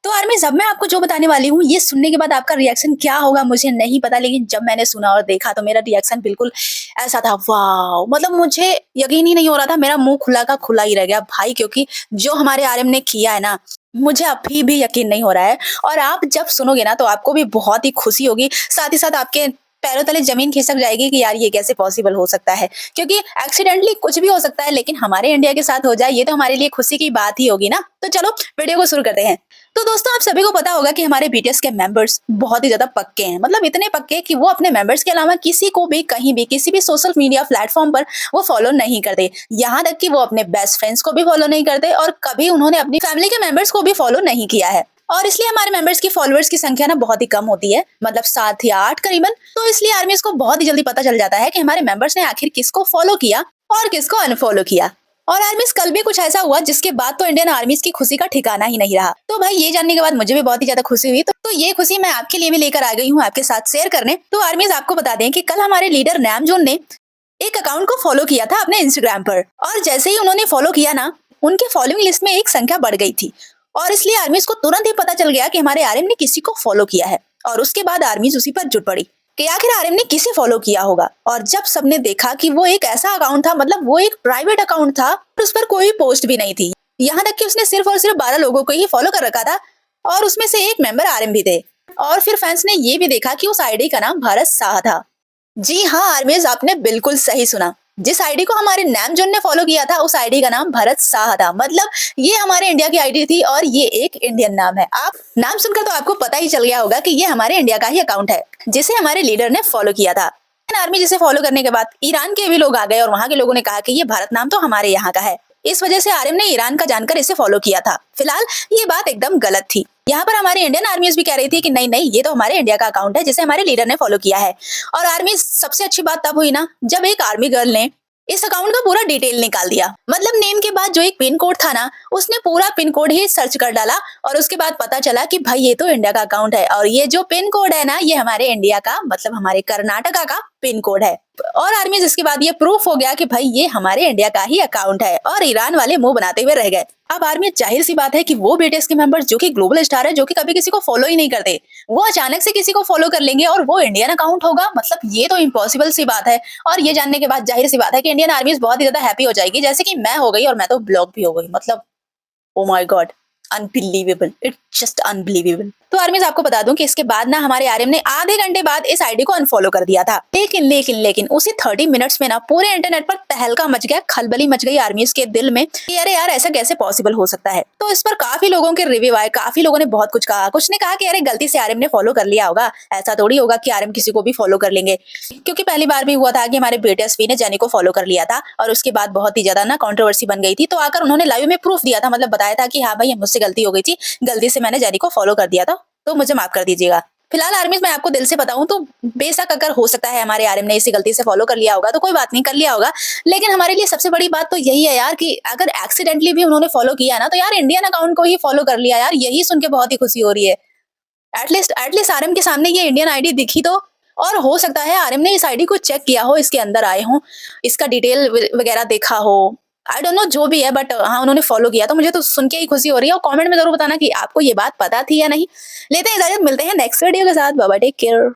तो आर्मी अब मैं आपको जो बताने वाली हूँ, ये सुनने के बाद आपका रिएक्शन क्या होगा मुझे नहीं पता, लेकिन जब मैंने सुना और देखा तो मेरा रिएक्शन बिल्कुल ऐसा था, वाओ! मतलब मुझे यकीन ही नहीं हो रहा था, मेरा मुँह खुला का खुला ही रह गया भाई, क्योंकि जो हमारे आर्यन ने किया है ना, मुझे अभी भी यकीन नहीं हो रहा है। और आप जब सुनोगे ना तो आपको भी बहुत ही खुशी होगी, साथ ही साथ आपके पैरों तले ज़मीन खिसक जाएगी कि यार ये कैसे पॉसिबल हो सकता है? क्योंकि एक्सीडेंटली कुछ भी हो सकता है, लेकिन हमारे इंडिया के साथ हो जाए ये तो हमारे लिए खुशी की बात ही होगी ना। तो चलो वीडियो को शुरू करते हैं। तो दोस्तों आप सभी को पता होगा कि हमारे बीटीएस के मेंबर्स बहुत ही ज्यादा पक्के हैं, मतलब इतने पक्के कि वो अपने मेंबर्स के अलावा किसी को भी कहीं भी किसी भी सोशल मीडिया प्लेटफॉर्म पर वो फॉलो नहीं करते। यहाँ तक कि वो अपने बेस्ट फ्रेंड्स को भी फॉलो नहीं करते और कभी उन्होंने अपनी फैमिली के मेंबर्स को भी फॉलो नहीं किया है। और इसलिए हमारे मेंबर्स की फॉलोअर्स की संख्या ना बहुत ही कम होती है, मतलब 7 या 8 करीबन। तो इसलिए आर्मीज को बहुत ही जल्दी पता चल जाता है कि हमारे मेंबर्स ने आखिर किसको फॉलो किया और किसको अनफॉलो किया। और आर्मीज कल भी कुछ ऐसा हुआ जिसके बाद तो इंडियन आर्मीज की खुशी का ठिकाना ही नहीं रहा। तो भाई ये जानने के बाद मुझे भी बहुत ही ज्यादा खुशी हुई, तो ये खुशी मैं आपके लिए भी लेकर आ गई हूँ आपके साथ शेयर करने। तो आर्मीज आपको बता दें कि कल हमारे लीडर नैमजोन ने एक अकाउंट को फॉलो किया था अपने इंस्टाग्राम पर, और जैसे ही उन्होंने फॉलो किया ना, उनके फॉलोइंग लिस्ट में एक संख्या बढ़ गई थी। और इसलिए आर्मीज को तुरंत ही पता चल गया कि हमारे आर्मी ने किसी को फॉलो किया है। और उसके बाद आर्मीज उसी पर जुट पड़ी कि आखिर आर्मी ने किसे फॉलो किया होगा। और जब सबने देखा कि वो एक ऐसा अकाउंट था, मतलब वो एक प्राइवेट अकाउंट था और उस पर कोई पोस्ट भी नहीं थी, यहाँ तक कि उसने सिर्फ और सिर्फ 12 लोगों को ही फॉलो कर रखा था, और उसमें से एक मेंबर आर्मी भी थे। और फिर फैंस ने ये भी देखा कि उस आईडी का नाम भारत शाह था। जी हाँ आर्मीज, आपने बिल्कुल सही सुना। जिस आईडी को हमारे नैमजोन ने फॉलो किया था उस आईडी का नाम भरत शाह था। मतलब ये हमारे इंडिया की आईडी थी और ये एक इंडियन नाम है। आप नाम सुनकर तो आपको पता ही चल गया होगा कि ये हमारे इंडिया का ही अकाउंट है जिसे हमारे लीडर ने फॉलो किया था। आर्मी जिसे फॉलो करने के बाद ईरान के भी लोग आ गए और वहां के लोगों ने कहा कि ये भारत नाम तो हमारे यहाँ का है। इस वजह से आर्मी ने ईरान का जानकर इसे फॉलो किया था। फिलहाल ये बात एकदम गलत थी। यहाँ पर हमारी इंडियन आर्मीज भी कह रही थी कि नहीं नहीं, ये तो हमारे इंडिया का अकाउंट है जिसे हमारे लीडर ने फॉलो किया है। और आर्मी सबसे अच्छी बात तब हुई ना जब एक आर्मी गर्ल ने इस अकाउंट का पूरा डिटेल निकाल दिया। मतलब नेम के बाद जो एक पिन कोड था ना, उसने पूरा पिन कोड ही सर्च कर डाला और उसके बाद पता चला कि भाई ये तो इंडिया का अकाउंट है, और ये जो पिन कोड है ना, ये हमारे इंडिया का, मतलब हमारे कर्नाटका का पिन कोड है। और आर्मी जिसके बाद ये प्रूफ हो गया कि भाई ये हमारे इंडिया का ही अकाउंट है, और ईरान वाले मुंह बनाते हुए रह गए। अब आर्मी, जाहिर सी बात है कि वो बीटीएस के मेंबर्स जो कि ग्लोबल स्टार है, जो कि कभी किसी को फॉलो ही नहीं करते, वो अचानक से किसी को फॉलो कर लेंगे और वो इंडियन अकाउंट होगा, मतलब ये तो इम्पॉसिबल सी बात है। और ये जानने के बाद जाहिर सी बात है कि इंडियन आर्मी बहुत ही ज्यादा हैप्पी हो जाएगी, जैसे कि मैं हो गई, और मैं तो ब्लॉक भी हो गई। मतलब oh my God, unbelievable, it's just unbelievable. तो आर्मीज आपको बता दूं कि इसके बाद ना हमारे आर्मी ने आधे घंटे बाद इस आईडी को अनफॉलो कर दिया था। लेकिन उसी 30 मिनट्स में ना पूरे इंटरनेट पर तहलका मच गया, खलबली मच गई आर्मीज के दिल में कि अरे यार ऐसा कैसे पॉसिबल हो सकता है। तो इस पर काफी लोगों के रिव्यू आए, काफी लोगों ने बहुत कुछ कहा। कुछ ने कहा कि अरे गलती से आर्मी ने फॉलो कर लिया होगा, ऐसा थोड़ी होगा कि आर्मी किसी को भी फॉलो कर लेंगे। क्योंकि पहली बार भी हुआ था कि हमारे बीटीएसवी ने जेनी को फॉलो कर लिया था और उसके बाद बहुत ही ज्यादा ना कंट्रोवर्सी बन गई थी। तो आकर उन्होंने लाइव में प्रूफ दिया था, मतलब बताया था कि हाँ भाई मुझसे गलती हो गई थी, गलती से मैंने जेनी को फॉलो कर दिया था, तो मुझे माफ कर दीजिएगा। फिलहाल आर्मीज मैं आपको दिल से बताऊं तो बेशक अगर हो सकता है हमारे आर्मी ने इसी गलती से फॉलो कर लिया होगा तो कोई बात नहीं, कर लिया होगा। लेकिन हमारे लिए सबसे बड़ी बात तो यही है यार कि अगर एक्सीडेंटली भी उन्होंने फॉलो किया ना, तो यार इंडियन अकाउंट को ही फॉलो कर लिया यार, यही सुन के बहुत ही खुशी हो रही है। एटलीस्ट आरएम के सामने ये इंडियन आईडी दिखी तो, और हो सकता है आरएम ने इस आईडी को चेक किया हो, इसके अंदर आए हो, इसका डिटेल वगैरह देखा हो, आई डोंट नो जो भी है, बट हाँ उन्होंने फॉलो किया। तो मुझे तो सुन के ही खुशी हो रही है। और कमेंट में जरूर बताना कि आपको ये बात पता थी या नहीं। लेते हैं इजाजत, मिलते हैं नेक्स्ट वीडियो के साथ। Bye bye, take care.